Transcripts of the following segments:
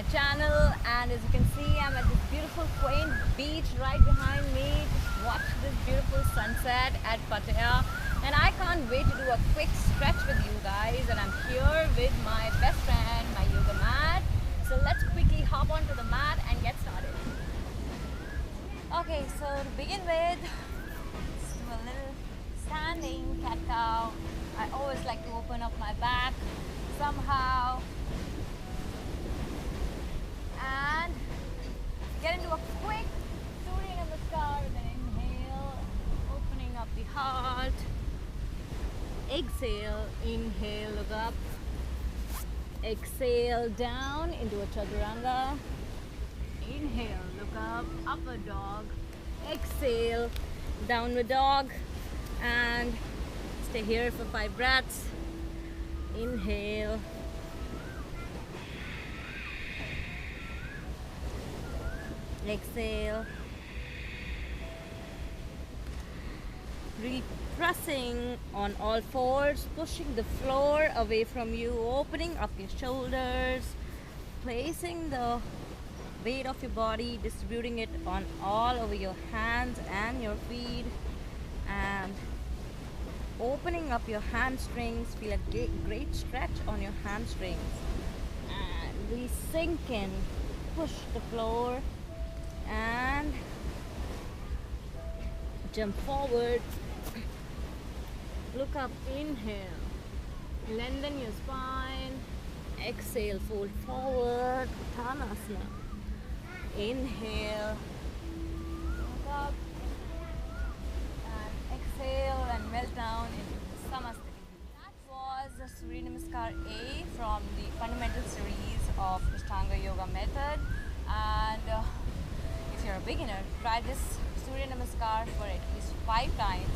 my channel. And as you can see, I'm at this beautiful quaint beach right behind me. Just watch this beautiful sunset at Pattaya, and I can't wait to do a quick stretch with you guys. And I'm here with my best friend, my yoga mat. So let's quickly hop onto the mat and get started. Okay, so to begin with, let's do a little standing cat-cow. I always like to open up my back somehow and get into a quick Surya Namaskar with an inhale, opening up the heart. Exhale, inhale, look up. Exhale down into a chaturanga. Inhale, look up, upward dog. Exhale, downward dog. And stay here for 5 breaths. Inhale. Exhale. Really pressing on all fours, pushing the floor away from you, opening up your shoulders, placing the weight of your body, distributing it on all over your hands and your feet, and opening up your hamstrings. Feel a great stretch on your hamstrings, and we sink in, push the floor and jump forward. Look up, inhale, lengthen your spine. Exhale, fold forward, Uttanasana. Inhale, look up, and exhale and melt down into Samasthiti. That was the Surya Namaskar A from the fundamental series of Ashtanga Yoga method. And if you're a beginner, try this Surya Namaskar for at least 5 times.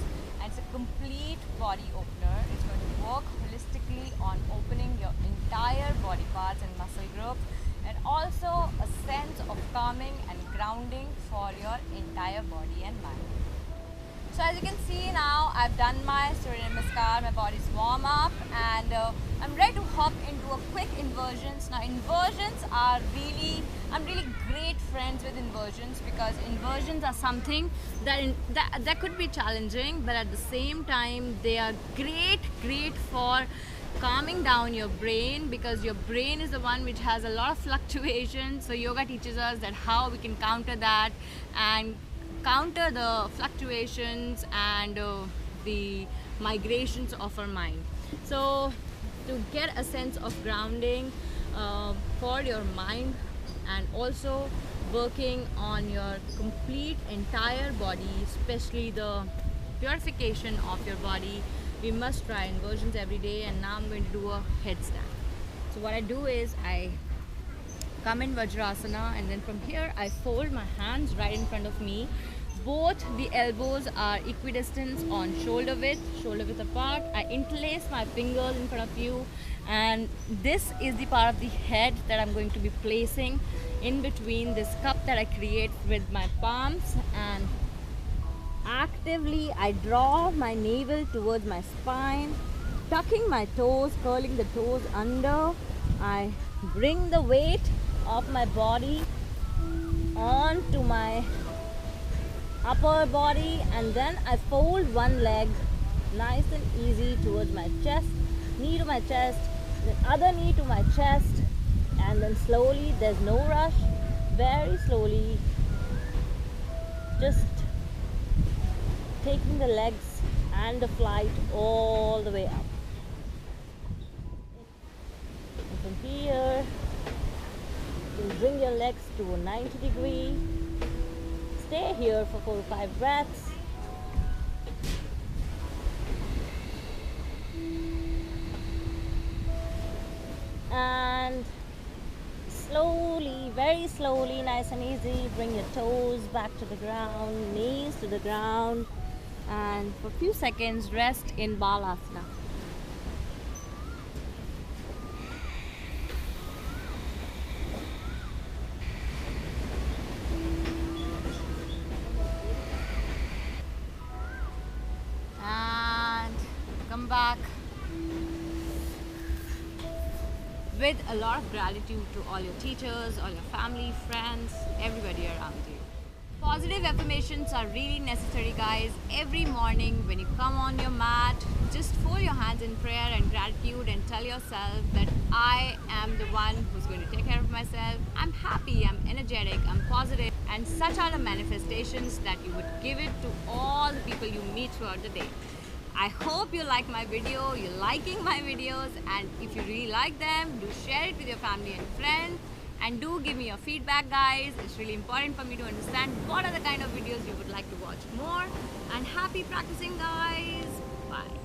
And it's a complete body opener. It's going to work holistically on opening your entire body parts and muscle groups, and also a sense of calming and grounding for your entire body and mind. So as you can see now, I've done my Surya Namaskar, my body's warm up, and I'm ready to hop into a quick inversions. Now inversions are I'm really great friends with inversions, because inversions are something that could be challenging, but at the same time they are great for calming down your brain, because your brain is the one which has a lot of fluctuations. So yoga teaches us that how we can counter that and counter the fluctuations and the migrations of our mind. So to get a sense of grounding for your mind, and also working on your complete entire body, especially the purification of your body, we must try inversions every day. And now I'm going to do a headstand. So what I do is I come in Vajrasana, and then from here I fold my hands right in front of me. Both the elbows are equidistant on shoulder width apart. I interlace my fingers in front of you, and this is the part of the head that I'm going to be placing in between this cup that I create with my palms. And actively I draw my navel towards my spine, tucking my toes, curling the toes under. I bring the weight of my body onto my upper body, and then I fold one leg nice and easy towards my chest, knee to my chest, then other knee to my chest, and then slowly, there's no rush, very slowly, just taking the legs and the flight all the way up. And from here, you bring your legs to a 90 degree. Stay here for 4 to 5 breaths. And slowly, very slowly, nice and easy, bring your toes back to the ground, knees to the ground, and for a few seconds rest in Balasana. Come back. with a lot of gratitude to all your teachers, all your family, friends, everybody around you. Positive affirmations are really necessary, guys. Every morning when you come on your mat, just fold your hands in prayer and gratitude and tell yourself that I am the one who's going to take care of myself. I'm happy, I'm energetic, I'm positive, and such are the manifestations that you would give it to all the people you meet throughout the day. I hope you like my video, you're liking my videos, and if you really like them, do share it with your family and friends. And do give me your feedback, guys. It's really important for me to understand what are the kind of videos you would like to watch more. And happy practicing, guys. Bye.